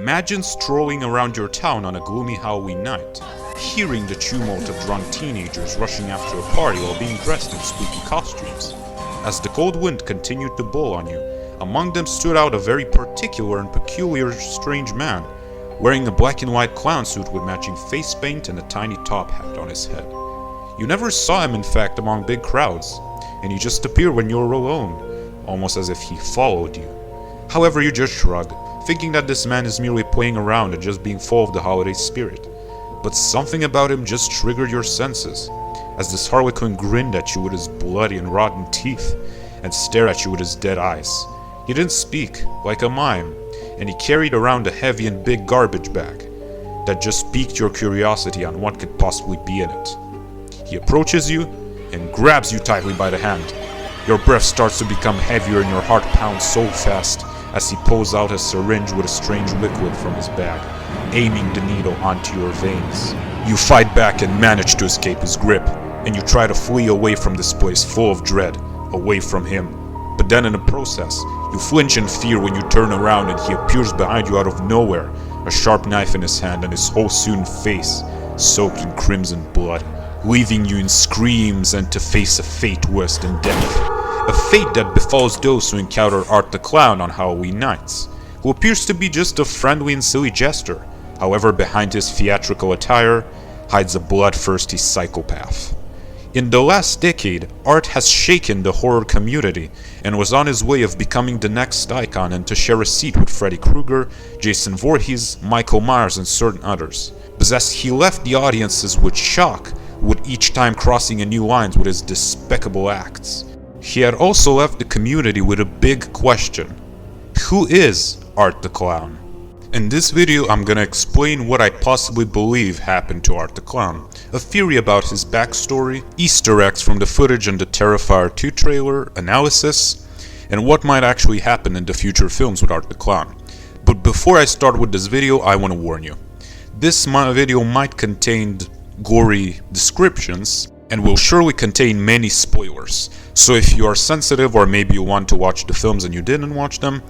Imagine strolling around your town on a gloomy Halloween night, hearing the tumult of drunk teenagers rushing after a party while being dressed in spooky costumes. As the cold wind continued to blow on you, among them stood out a very particular and peculiar strange man, wearing a black and white clown suit with matching face paint and a tiny top hat on his head. You never saw him, in fact, among big crowds, and he just appeared when you were alone, almost as if he followed you. However, you just shrug, thinking that this man is merely playing around and just being full of the holiday spirit. But something about him just triggered your senses, as this harlequin grinned at you with his bloody and rotten teeth, and stared at you with his dead eyes. He didn't speak, like a mime, and he carried around a heavy and big garbage bag that just piqued your curiosity on what could possibly be in it. He approaches you and grabs you tightly by the hand. Your breath starts to become heavier and your heart pounds so fast as he pulls out a syringe with a strange liquid from his bag, aiming the needle onto your veins. You fight back and manage to escape his grip, and you try to flee away from this place full of dread, away from him. But then in the process, you flinch in fear when you turn around and he appears behind you out of nowhere, a sharp knife in his hand and his whole soon face soaked in crimson blood, leaving you in screams and to face a fate worse than death. A fate that befalls those who encounter Art the Clown on Halloween nights, who appears to be just a friendly and silly jester. However, behind his theatrical attire hides a bloodthirsty psychopath. In the last decade, Art has shaken the horror community and was on his way of becoming the next icon and to share a seat with Freddy Krueger, Jason Voorhees, Michael Myers and certain others. But as he left the audiences with shock, with each time crossing a new line with his despicable acts, he had also left the community with a big question. Who is Art the Clown? In this video, I'm gonna explain what I possibly believe happened to Art the Clown, a theory about his backstory, Easter eggs from the footage in the Terrifier 2 trailer, analysis, and what might actually happen in the future films with Art the Clown. But before I start with this video, I want to warn you. This video might contain gory descriptions and will surely contain many spoilers. So if you are sensitive or maybe you want to watch the films and you didn't watch them,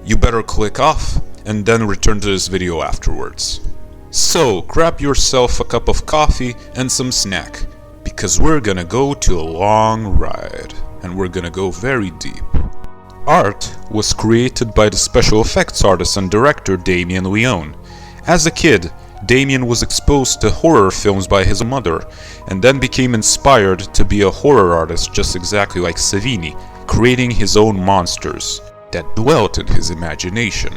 you better click off and then return to this video afterwards. So grab yourself a cup of coffee and some snack, because we're gonna go to a long ride, and we're gonna go very deep. Art was created by the special effects artist and director Damien Leone. As a kid, Damien was exposed to horror films by his mother, and then became inspired to be a horror artist just exactly like Savini, creating his own monsters that dwelt in his imagination,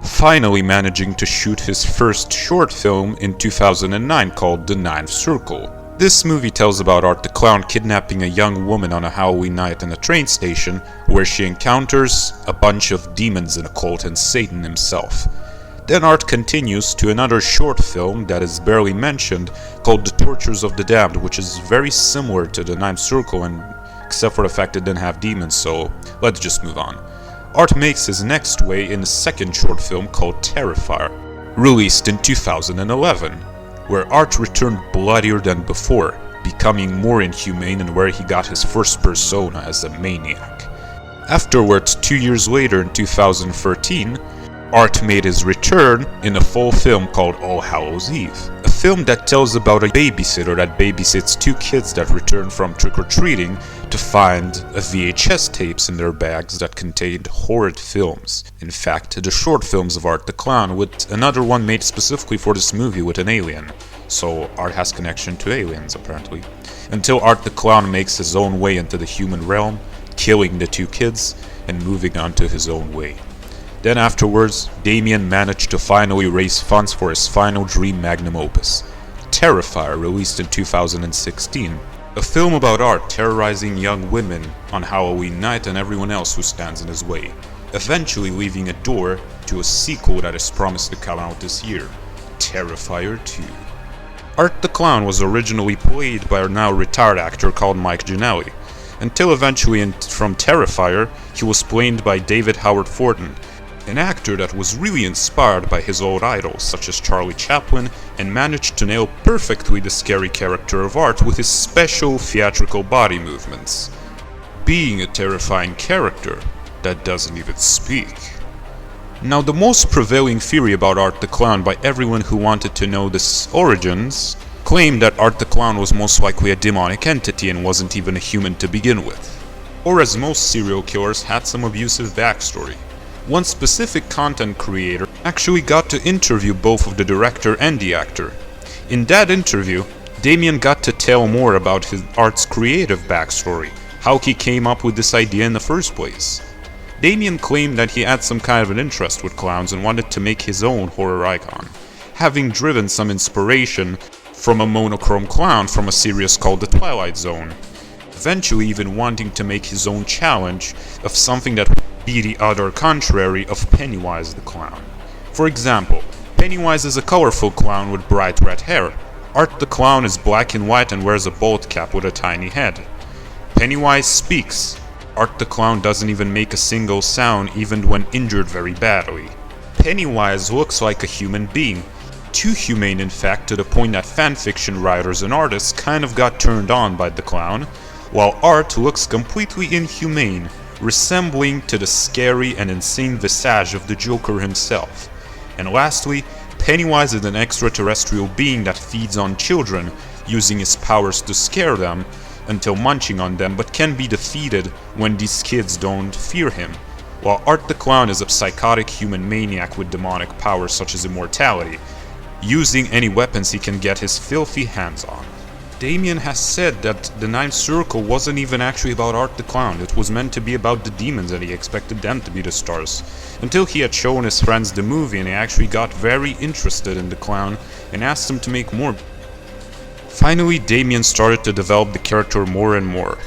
finally managing to shoot his first short film in 2009 called The Ninth Circle. This movie tells about Art the Clown kidnapping a young woman on a Halloween night in a train station, where she encounters a bunch of demons in a cult and Satan himself. Then Art continues to another short film that is barely mentioned called The Tortures of the Damned, which is very similar to The Ninth Circle, and except for the fact it didn't have demons, so let's just move on. Art makes his next way in a second short film called Terrifier, released in 2011, where Art returned bloodier than before, becoming more inhumane and where he got his first persona as a maniac. Afterwards, 2 years later in 2013, Art made his return in a full film called All Hallows Eve, a film that tells about a babysitter that babysits two kids that return from trick-or-treating to find a VHS tapes in their bags that contained horrid films. In fact, the short films of Art the Clown, with another one made specifically for this movie with an alien, so Art has connection to aliens apparently, until Art the Clown makes his own way into the human realm, killing the two kids and moving on to his own way. Then afterwards, Damien managed to finally raise funds for his final dream magnum opus, Terrifier, released in 2016, a film about Art terrorizing young women on Halloween night and everyone else who stands in his way, eventually leaving a door to a sequel that is promised to come out this year, Terrifier 2. Art the Clown was originally played by a now retired actor called Mike Ginnelly, until eventually from Terrifier he was played by David Howard Thornton, an actor that was really inspired by his old idols such as Charlie Chaplin, and managed to nail perfectly the scary character of Art with his special theatrical body movements, being a terrifying character that doesn't even speak. Now, the most prevailing theory about Art the Clown by everyone who wanted to know the origins claimed that Art the Clown was most likely a demonic entity and wasn't even a human to begin with. Or as most serial killers had some abusive backstory. One specific content creator actually got to interview both of the director and the actor. In that interview, Damien got to tell more about Art's creative backstory, how he came up with this idea in the first place. Damien claimed that he had some kind of an interest with clowns and wanted to make his own horror icon, having driven some inspiration from a monochrome clown from a series called The Twilight Zone, eventually even wanting to make his own challenge of something that would be the other contrary of Pennywise the Clown. For example, Pennywise is a colorful clown with bright red hair. Art the Clown is black and white and wears a bald cap with a tiny head. Pennywise speaks. Art the Clown doesn't even make a single sound even when injured very badly. Pennywise looks like a human being, too humane in fact to the point that fanfiction writers and artists kind of got turned on by the clown, while Art looks completely inhumane, resembling to the scary and insane visage of the Joker himself. And lastly, Pennywise is an extraterrestrial being that feeds on children, using his powers to scare them until munching on them, but can be defeated when these kids don't fear him, while Art the Clown is a psychotic human maniac with demonic powers such as immortality, using any weapons he can get his filthy hands on. Damien has said that the Ninth Circle wasn't even actually about Art the Clown, it was meant to be about the demons and he expected them to be the stars, until he had shown his friends the movie and he actually got very interested in the clown and asked them to make more. Finally, Damien started to develop the character more and more,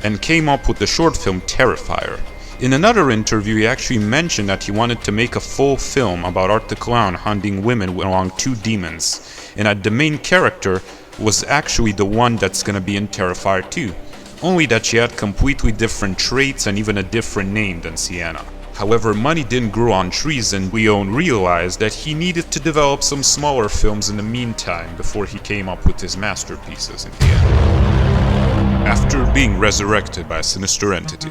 and came up with the short film Terrifier. In another interview, he actually mentioned that he wanted to make a full film about Art the Clown hunting women along two demons, and that the main character was actually the one that's gonna be in Terrifier 2, only that she had completely different traits and even a different name than Sienna. However, money didn't grow on trees and Leone realized that he needed to develop some smaller films in the meantime before he came up with his masterpieces in the end. After being resurrected by a sinister entity,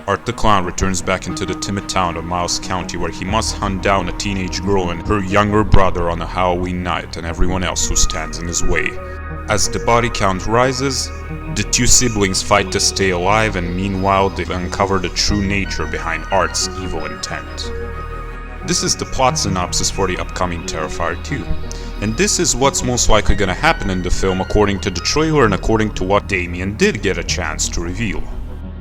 Art the Clown returns back into the timid town of Miles County where he must hunt down a teenage girl and her younger brother on a Halloween night and everyone else who stands in his way. As the body count rises, the two siblings fight to stay alive and meanwhile they uncover the true nature behind Art's evil intent. This is the plot synopsis for the upcoming Terrifier 2, and this is what's most likely gonna happen in the film according to the trailer and according to what Damien did get a chance to reveal.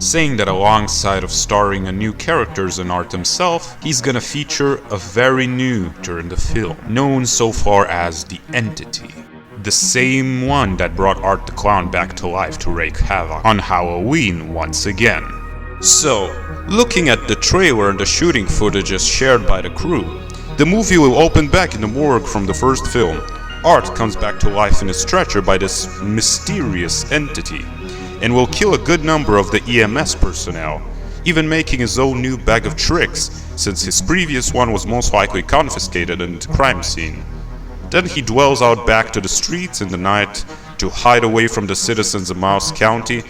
Saying that alongside of starring a new characters and Art himself, he's gonna feature a very new character in the film, known so far as the Entity. The same one that brought Art the Clown back to life to wreak havoc on Halloween once again. So, looking at the trailer and the shooting footage shared by the crew, the movie will open back in the morgue from the first film. Art comes back to life in a stretcher by this mysterious entity, and will kill a good number of the EMS personnel, even making his own new bag of tricks, since his previous one was most likely confiscated in the crime scene. Then he dwells out back to the streets in the night to hide away from the citizens of Miles County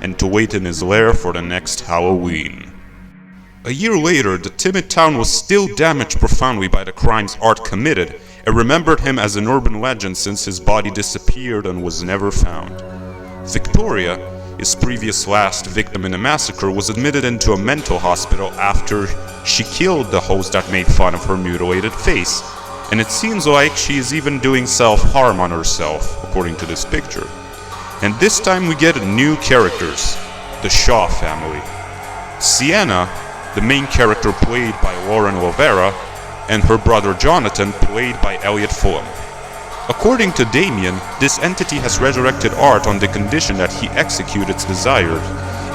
and to wait in his lair for the next Halloween. A year later, the timid town was still damaged profoundly by the crimes Art committed and remembered him as an urban legend since his body disappeared and was never found. Victoria, his previous last victim in a massacre, was admitted into a mental hospital after she killed the host that made fun of her mutilated face. And it seems like she is even doing self-harm on herself, according to this picture. And this time we get new characters, the Shaw family. Sienna, the main character played by Lauren Lovera, and her brother Jonathan played by Elliot Fulham. According to Damien, this entity has resurrected Art on the condition that he execute its desired.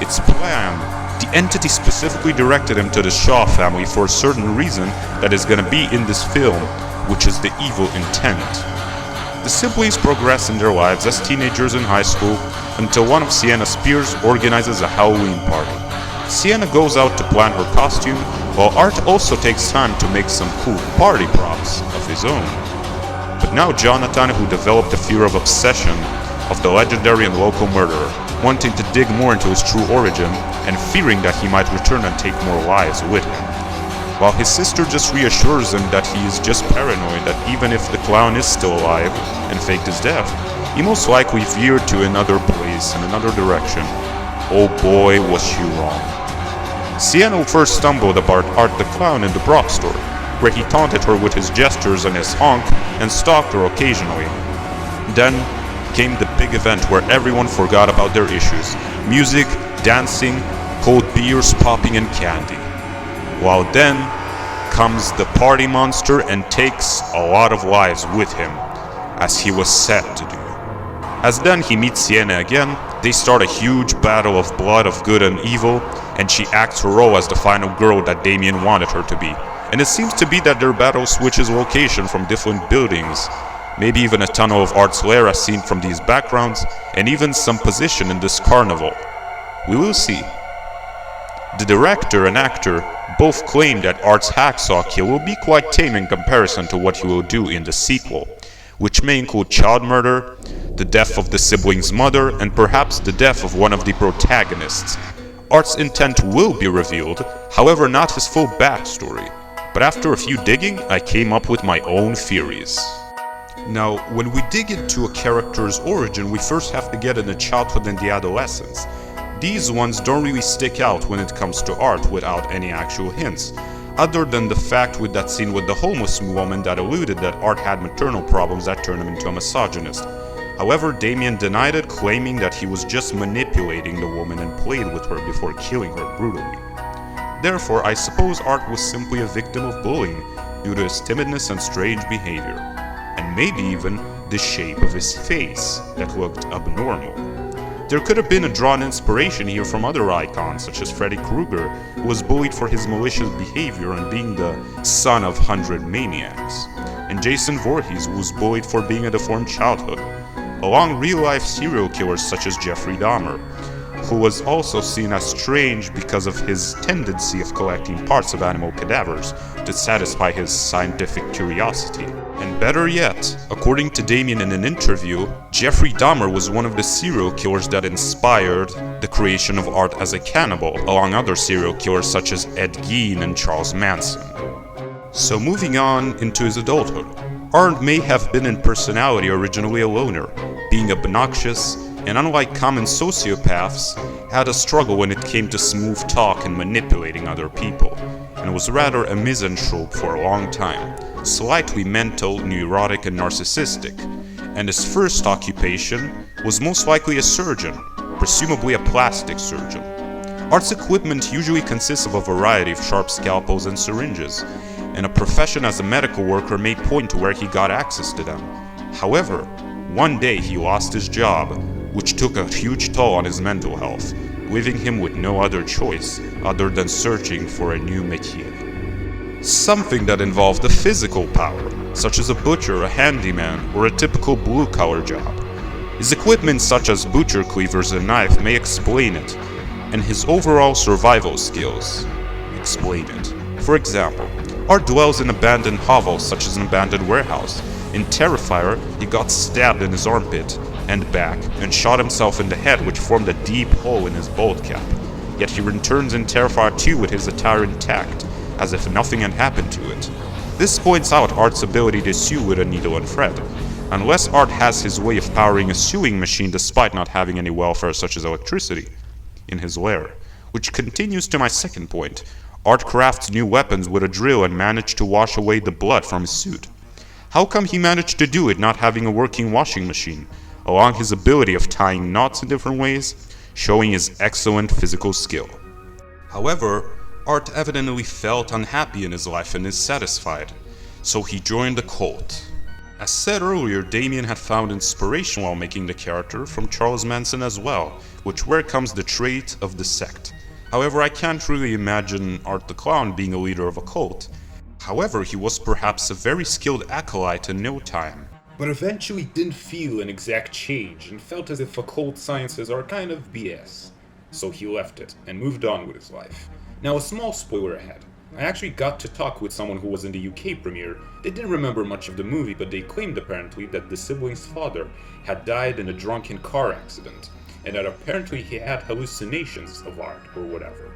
Its plan, the entity specifically directed him to the Shaw family for a certain reason that is gonna be in this film, which is the evil intent. The siblings progress in their lives as teenagers in high school until one of Sienna's peers organizes a Halloween party. Sienna goes out to plan her costume, while Art also takes time to make some cool party props of his own. But now Jonathan, who developed a fear of obsession of the legendary and local murderer, wanting to dig more into his true origin and fearing that he might return and take more lives with him. while his sister just reassures him that he is just paranoid, that even if the clown is still alive and faked his death, he most likely veered to another place and another direction. Oh boy, was she wrong. Sienna first stumbled about Art the Clown in the Brock store, where he taunted her with his gestures and his honk and stalked her occasionally. Then came the big event where everyone forgot about their issues: music, dancing, cold beers popping and candy. While then comes the party monster and takes a lot of lives with him, as he was set to do. As then he meets Sienna again, they start a huge battle of blood of good and evil, and she acts her role as the final girl that Damien wanted her to be. And it seems to be that their battle switches location from different buildings, maybe even a tunnel of Art's lair as seen from these backgrounds, and even some position in this carnival. We will see. The director and actor both claim that Art's hacksaw kill will be quite tame in comparison to what he will do in the sequel, which may include child murder, the death of the sibling's mother, and perhaps the death of one of the protagonists. Art's intent will be revealed, however not his full backstory, but after a few digging, I came up with my own theories. Now, when we dig into a character's origin, we first have to get in the childhood and the adolescence. These ones don't really stick out when it comes to Art without any actual hints, other than the fact with that scene with the homeless woman that alluded that Art had maternal problems that turned him into a misogynist. However, Damien denied it, claiming that he was just manipulating the woman and played with her before killing her brutally. Therefore, I suppose Art was simply a victim of bullying due to his timidness and strange behavior, and maybe even the shape of his face that looked abnormal. There could have been a drawn inspiration here from other icons, such as Freddy Krueger, who was bullied for his malicious behavior and being the son of 100 maniacs, and Jason Voorhees, who was bullied for being a deformed childhood, along real-life serial killers such as Jeffrey Dahmer, who was also seen as strange because of his tendency of collecting parts of animal cadavers to satisfy his scientific curiosity. And better yet, according to Damien in an interview, Jeffrey Dahmer was one of the serial killers that inspired the creation of Art as a cannibal, along other serial killers such as Ed Gein and Charles Manson. So moving on into his adulthood, Art may have been in personality originally a loner, being obnoxious, and unlike common sociopaths, had a struggle when it came to smooth talk and manipulating other people, and was rather a misanthrope for a long time, slightly mental, neurotic, and narcissistic, and his first occupation was most likely a surgeon, presumably a plastic surgeon. Art's equipment usually consists of a variety of sharp scalpels and syringes, and a profession as a medical worker may point to where he got access to them. However, one day he lost his job, which took a huge toll on his mental health, leaving him with no other choice other than searching for a new métier. Something that involved a physical power, such as a butcher, a handyman, or a typical blue-collar job. His equipment such as butcher cleavers and knife may explain it, and his overall survival skills explain it. For example, Art dwells in abandoned hovels such as an abandoned warehouse. In Terrifier, he got stabbed in his armpit and back and shot himself in the head, which formed a deep hole in his bald cap. Yet he returns in Terrifier 2 with his attire intact, as if nothing had happened to it. This points out Art's ability to sew with a needle and thread. Unless Art has his way of powering a sewing machine despite not having any welfare such as electricity in his lair. Which continues to my second point. Art crafts new weapons with a drill and managed to wash away the blood from his suit. How come he managed to do it not having a working washing machine, along his ability of tying knots in different ways, showing his excellent physical skill? However, Art evidently felt unhappy in his life and dissatisfied, so he joined the cult. As said earlier, Damien had found inspiration while making the character from Charles Manson as well, which where comes the trait of the sect. However, I can't really imagine Art the Clown being a leader of a cult. However, he was perhaps a very skilled acolyte in no time, but eventually didn't feel an exact change and felt as if occult sciences are kind of BS. So he left it and moved on with his life. Now, a small spoiler ahead. I actually got to talk with someone who was in the UK premiere. They didn't remember much of the movie, but they claimed apparently that the sibling's father had died in a drunken car accident, and that apparently he had hallucinations of Art or whatever.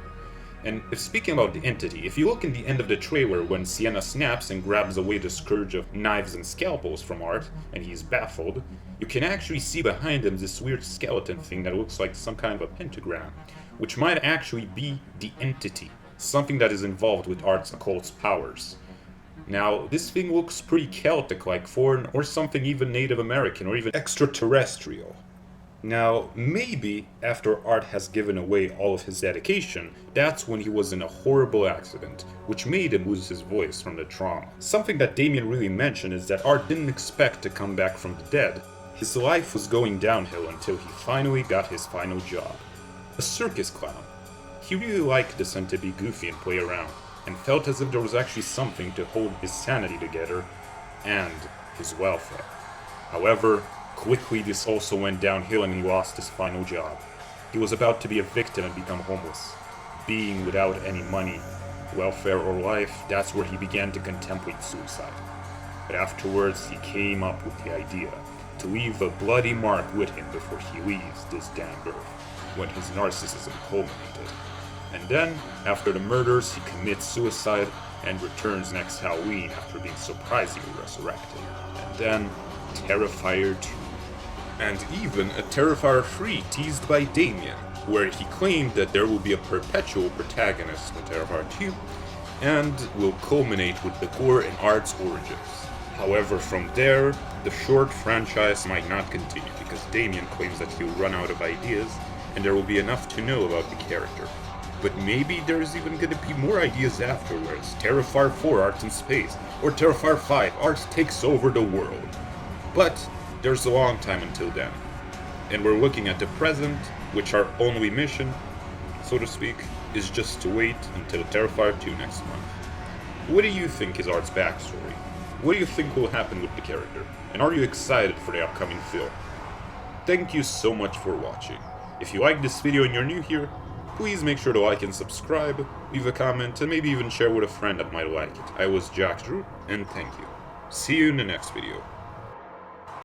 And if speaking about the entity, if you look in the end of the trailer when Sienna snaps and grabs away the scourge of knives and scalpels from Art, and he's baffled, you can actually see behind him this weird skeleton thing that looks like some kind of a pentagram, which might actually be the entity, something that is involved with Art's occult's powers. Now, this thing looks pretty Celtic, like foreign, or something even Native American, or even extraterrestrial. Now, maybe after Art has given away all of his dedication, that's when he was in a horrible accident, which made him lose his voice from the trauma. Something that Damien really mentioned is that Art didn't expect to come back from the dead. His life was going downhill until he finally got his final job. A circus clown. He really liked this and to be goofy and play around, and felt as if there was actually something to hold his sanity together, and his welfare. However, quickly this also went downhill and he lost his final job. He was about to be evicted and become homeless. Being without any money, welfare or life, that's where he began to contemplate suicide. But afterwards he came up with the idea to leave a bloody mark with him before he leaves this damn earth, when his narcissism culminated. And then, after the murders, he commits suicide and returns next Halloween after being surprisingly resurrected. And then, Terrifier 2. And even a Terrifier 3 teased by Damien, where he claimed that there will be a perpetual protagonist in Terrifier 2, and will culminate with the gore and Art's origins. However, from there, the short franchise might not continue, because Damien claims that he'll run out of ideas, and there will be enough to know about the character. But maybe there's even gonna be more ideas afterwards. Terrifier 4, Art in Space, or Terrifier 5, Art takes over the world. But there's a long time until then. And we're looking at the present, which our only mission, so to speak, is just to wait until Terrifier 2 next month. What do you think is Art's backstory? What do you think will happen with the character? And are you excited for the upcoming film? Thank you so much for watching. If you like this video and you're new here, please make sure to like and subscribe, leave a comment, and maybe even share with a friend that might like it. I was Jack Drew, and thank you. See you in the next video.